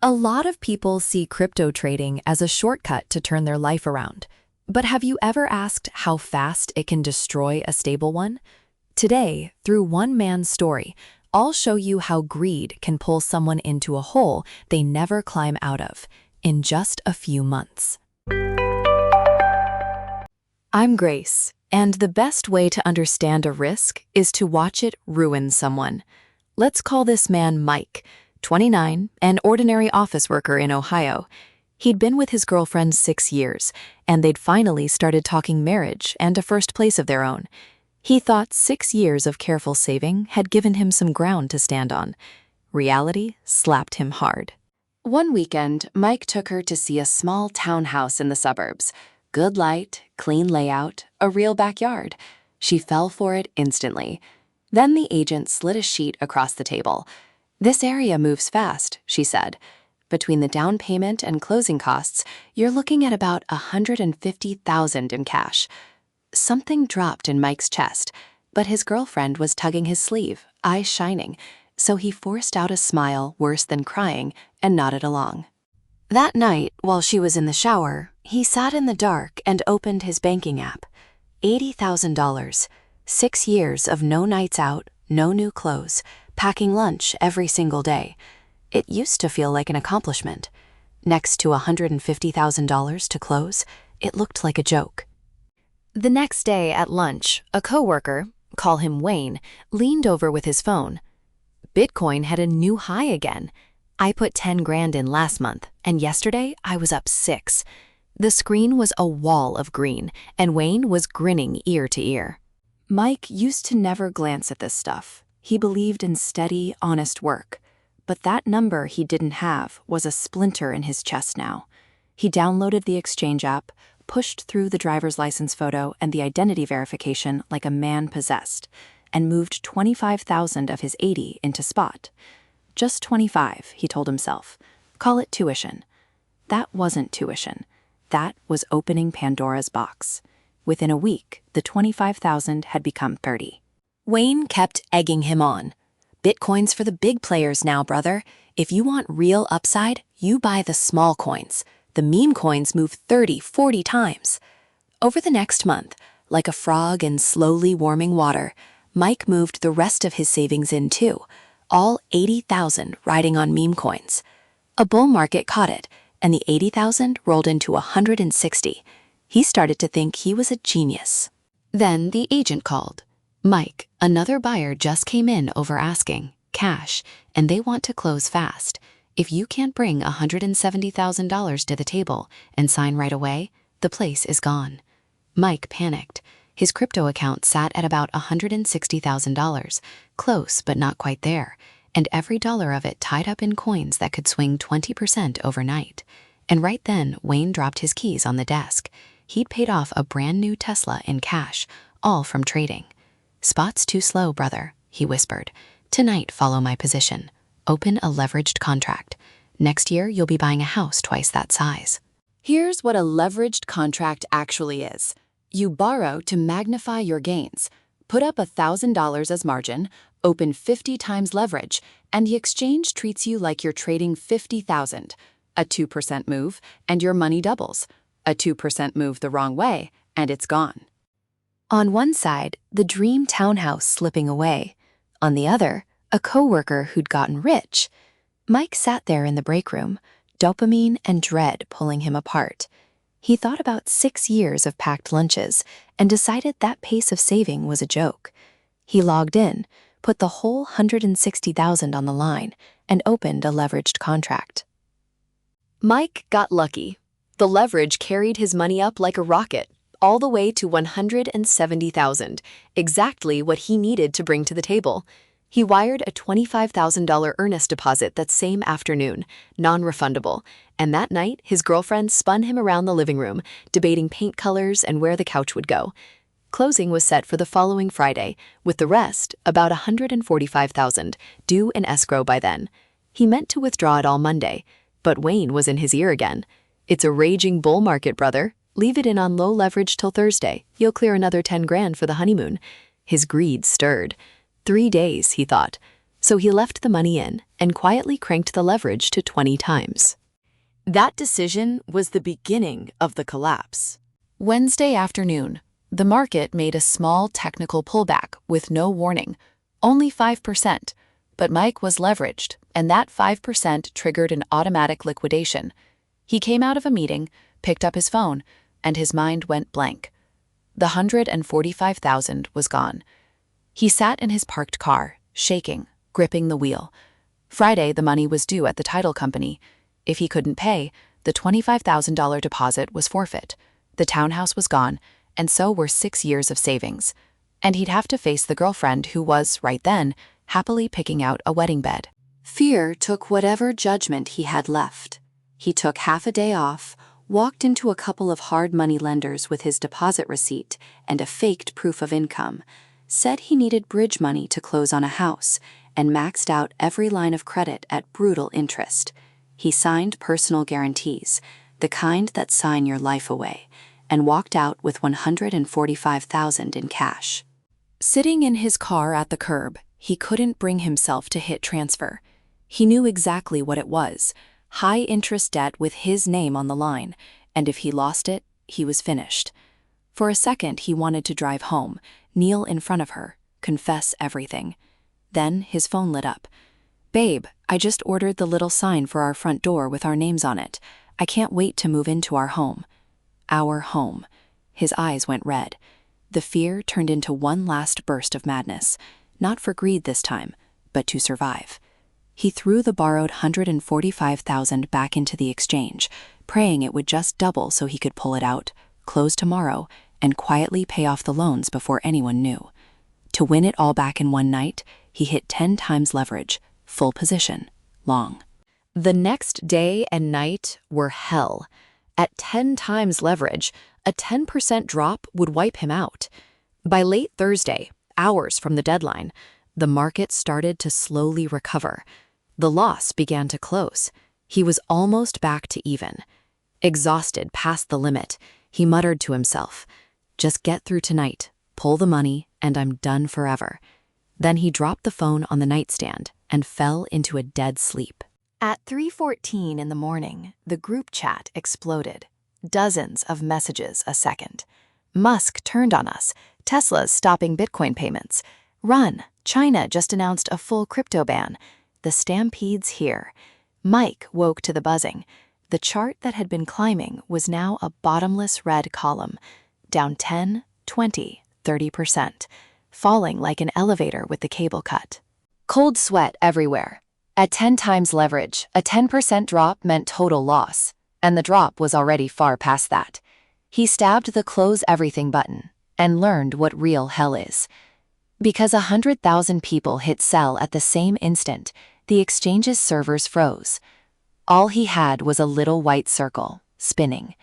A lot of people see crypto trading as a shortcut to turn their life around. But have you ever asked how fast it can destroy a stable one? Today, through one man's story, I'll show you how greed can pull someone into a hole they never climb out of in just a few months. I'm Grace, and the best way to understand a risk is to watch it ruin someone. Let's call this man Mike, 29, an ordinary office worker in Ohio. He'd been with his girlfriend 6 years, and they'd finally started talking marriage and a first place of their own. He thought 6 years of careful saving had given him some ground to stand on. Reality slapped him hard. One weekend, Mike took her to see a small townhouse in the suburbs. Good light, clean layout, a real backyard. She fell for it instantly. Then the agent slid a sheet across the table. "This area moves fast," she said. "Between the down payment and closing costs, you're looking at about $150,000 in cash." Something dropped in Mike's chest, but his girlfriend was tugging his sleeve, eyes shining, so he forced out a smile worse than crying and nodded along. That night, while she was in the shower, he sat in the dark and opened his banking app. $80,000, 6 years of no nights out, no new clothes, packing lunch every single day. It used to feel like an accomplishment. Next to $150,000 to close, it looked like a joke. The next day at lunch, a coworker, call him Wayne, leaned over with his phone. Bitcoin had a new high again. "I put 10 grand in last month, and yesterday I was up 6. The screen was a wall of green, and Wayne was grinning ear to ear. Mike used to never glance at this stuff. He believed in steady, honest work. But that number he didn't have was a splinter in his chest now. He downloaded the exchange app, pushed through the driver's license photo and the identity verification like a man possessed, and moved 25,000 of his 80 into spot. Just 25, he told himself. Call it tuition. That wasn't tuition. That was opening Pandora's box. Within a week, the 25,000 had become 30. Wayne kept egging him on. "Bitcoin's for the big players now, brother. If you want real upside, you buy the small coins. The meme coins move 30, 40 times. Over the next month, like a frog in slowly warming water, Mike moved the rest of his savings in too, all 80,000 riding on meme coins. A bull market caught it, and the 80,000 rolled into 160. He started to think he was a genius. Then the agent called. "Mike, another buyer just came in over asking, cash, and they want to close fast. If you can't bring $170,000 to the table and sign right away, the place is gone." Mike panicked. His crypto account sat at about $160,000, close but not quite there, and every dollar of it tied up in coins that could swing 20% overnight. And right then, Wayne dropped his keys on the desk. He'd paid off a brand new Tesla in cash, all from trading. "Spot's too slow, brother," he whispered. "Tonight, follow my position. Open a leveraged contract. Next year, you'll be buying a house twice that size." Here's what a leveraged contract actually is. You borrow to magnify your gains. Put up $1,000 as margin, open 50 times leverage, and the exchange treats you like you're trading 50,000. A 2% move, and your money doubles. A 2% move the wrong way, and it's gone. On one side, the dream townhouse slipping away. On the other, a coworker who'd gotten rich. Mike sat there in the break room, dopamine and dread pulling him apart. He thought about 6 years of packed lunches and decided that pace of saving was a joke. He logged in, put the whole $160,000 on the line, and opened a leveraged contract. Mike got lucky. The leverage carried his money up like a rocket, all the way to $170,000, exactly what he needed to bring to the table. He wired a $25,000 earnest deposit that same afternoon, non-refundable, and that night his girlfriend spun him around the living room, debating paint colors and where the couch would go. Closing was set for the following Friday, with the rest, about $145,000, due in escrow by then. He meant to withdraw it all Monday, but Wayne was in his ear again. "It's a raging bull market, brother. Leave it in on low leverage till Thursday. You'll clear another 10 grand for the honeymoon." His greed stirred. 3 days, he thought. So he left the money in and quietly cranked the leverage to 20 times. That decision was the beginning of the collapse. Wednesday afternoon, the market made a small technical pullback with no warning, only 5%, but Mike was leveraged, and that 5% triggered an automatic liquidation. He came out of a meeting, picked up his phone, and his mind went blank. The $145,000 was gone. He sat in his parked car, shaking, gripping the wheel. Friday, the money was due at the title company. If he couldn't pay, the $25,000 deposit was forfeit. The townhouse was gone, and so were 6 years of savings. And he'd have to face the girlfriend who was, right then, happily picking out a wedding bed. Fear took whatever judgment he had left. He took half a day off, walked into a couple of hard money lenders with his deposit receipt and a faked proof of income, said he needed bridge money to close on a house, and maxed out every line of credit at brutal interest. He signed personal guarantees, the kind that sign your life away, and walked out with $145,000 in cash. Sitting in his car at the curb, he couldn't bring himself to hit transfer. He knew exactly what it was: high-interest debt with his name on the line, and if he lost it, he was finished. For a second, he wanted to drive home, kneel in front of her, confess everything. Then his phone lit up. "Babe, I just ordered the little sign for our front door with our names on it. I can't wait to move into our home." Our home. His eyes went red. The fear turned into one last burst of madness, not for greed this time, but to survive. He threw the borrowed $145,000 back into the exchange, praying it would just double so he could pull it out, close tomorrow, and quietly pay off the loans before anyone knew. To win it all back in one night, he hit 10 times leverage, full position, long. The next day and night were hell. At 10 times leverage, a 10% drop would wipe him out. By late Thursday, hours from the deadline, the market started to slowly recover. The loss began to close. He was almost back to even. Exhausted past the limit, he muttered to himself, "Just get through tonight, pull the money, and I'm done forever." Then he dropped the phone on the nightstand and fell into a dead sleep. At 3:14 in the morning, the group chat exploded. Dozens of messages a second. "Musk turned on us. Tesla's stopping Bitcoin payments. Run, China just announced a full crypto ban. The stampede's here." Mike woke to the buzzing. The chart that had been climbing was now a bottomless red column, down 10, 20, 30%, falling like an elevator with the cable cut. Cold sweat everywhere. At 10 times leverage, a 10% drop meant total loss, and the drop was already far past that. He stabbed the close everything button and learned what real hell is. Because 100,000 people hit sell at the same instant, the exchange's servers froze. All he had was a little white circle, spinning.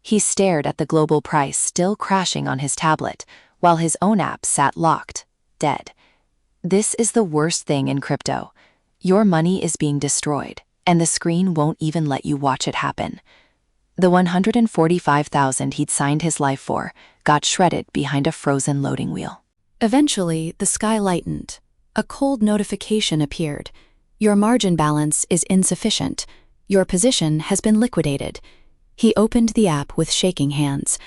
He stared at the global price still crashing on his tablet, while his own app sat locked, dead. This is the worst thing in crypto. Your money is being destroyed, and the screen won't even let you watch it happen. The $145,000 he'd signed his life for got shredded behind a frozen loading wheel. Eventually, the sky lightened. A cold notification appeared. "Your margin balance is insufficient. Your position has been liquidated." He opened the app with shaking hands.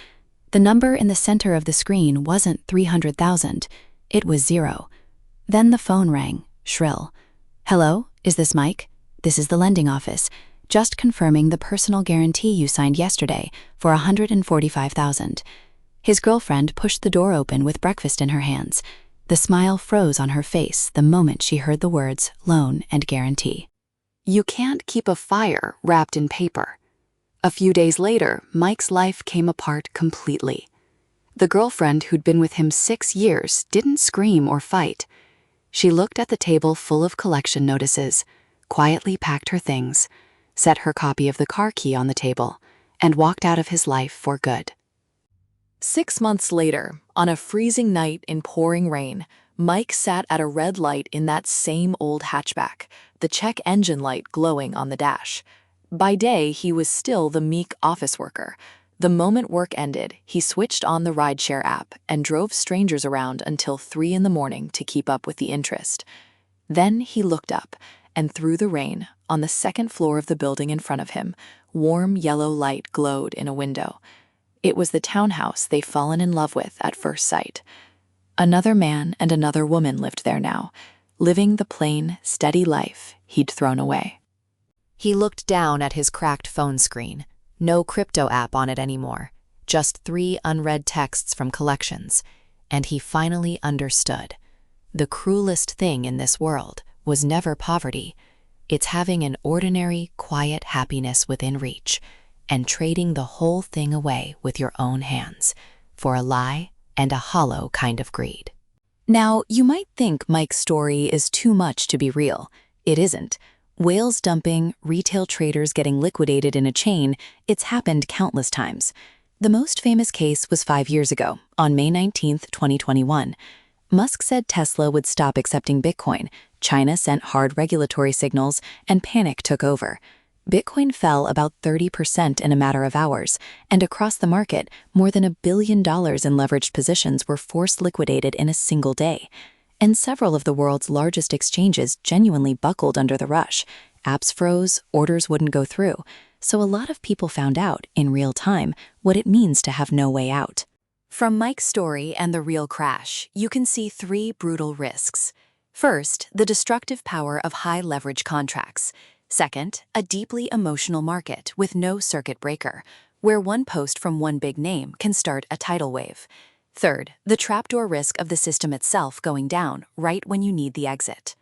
The number in the center of the screen wasn't 300,000. It was 0. Then the phone rang, shrill. "Hello, is this Mike? This is the lending office. Just confirming the personal guarantee you signed yesterday for $145,000. His girlfriend pushed the door open with breakfast in her hands. The smile froze on her face the moment she heard the words loan and guarantee. You can't keep a fire wrapped in paper. A few days later, Mike's life came apart completely. The girlfriend who'd been with him 6 years didn't scream or fight. She looked at the table full of collection notices, quietly packed her things, set her copy of the car key on the table, and walked out of his life for good. 6 months later, on a freezing night in pouring rain, Mike sat at a red light in that same old hatchback, the check engine light glowing on the dash. By day, he was still the meek office worker. The moment work ended, he switched on the rideshare app and drove strangers around until 3 in the morning to keep up with the interest. Then he looked up, and through the rain, on the second floor of the building in front of him, warm yellow light glowed in a window. It was the townhouse they'd fallen in love with at first sight. Another man and another woman lived there now, living the plain, steady life he'd thrown away. He looked down at his cracked phone screen. No crypto app on it anymore, just 3 unread texts from collections, and he finally understood. The cruelest thing in this world was never poverty. It's having an ordinary, quiet happiness within reach and trading the whole thing away with your own hands for a lie and a hollow kind of greed. Now, you might think Mike's story is too much to be real. It isn't. Whales dumping, retail traders getting liquidated in a chain, it's happened countless times. The most famous case was 5 years ago, on May 19, 2021. Musk said Tesla would stop accepting Bitcoin. China sent hard regulatory signals, and panic took over. Bitcoin fell about 30% in a matter of hours, and across the market, more than $1 billion in leveraged positions were forced liquidated in a single day. And several of the world's largest exchanges genuinely buckled under the rush. Apps froze, orders wouldn't go through. So a lot of people found out, in real time, what it means to have no way out. From Mike's story and the real crash, you can see 3 brutal risks. First, the destructive power of high-leverage contracts. Second, a deeply emotional market with no circuit breaker, where one post from one big name can start a tidal wave. Third, the trapdoor risk of the system itself going down right when you need the exit.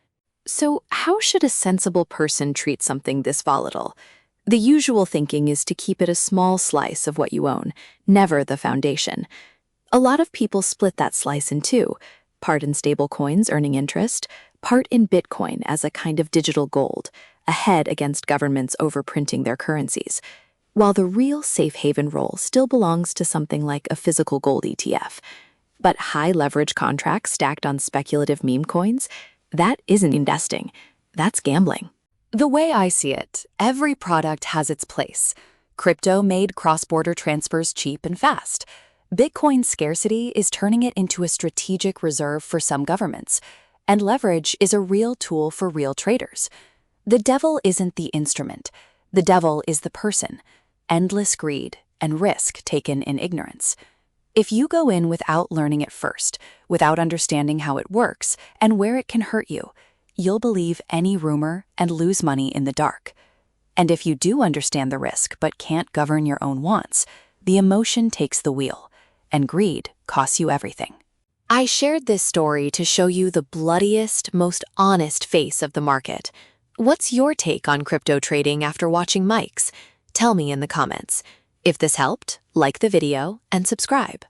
So how should a sensible person treat something this volatile? The usual thinking is to keep it a small slice of what you own, never the foundation. A lot of people split that slice in 2, part in stablecoins earning interest, part in Bitcoin as a kind of digital gold, a hedge against governments overprinting their currencies, while the real safe haven role still belongs to something like a physical gold ETF. But high leverage contracts stacked on speculative meme coins, that isn't investing, that's gambling. The way I see it, every product has its place. Crypto made cross-border transfers cheap and fast. Bitcoin's scarcity is turning it into a strategic reserve for some governments, and leverage is a real tool for real traders. The devil isn't the instrument. The devil is the person. Endless greed and risk taken in ignorance. If you go in without learning it first, without understanding how it works and where it can hurt you, you'll believe any rumor and lose money in the dark. And if you do understand the risk but can't govern your own wants, the emotion takes the wheel, and greed costs you everything. I shared this story to show you the bloodiest, most honest face of the market. What's your take on crypto trading after watching Mike's? Tell me in the comments. If this helped, like the video and subscribe.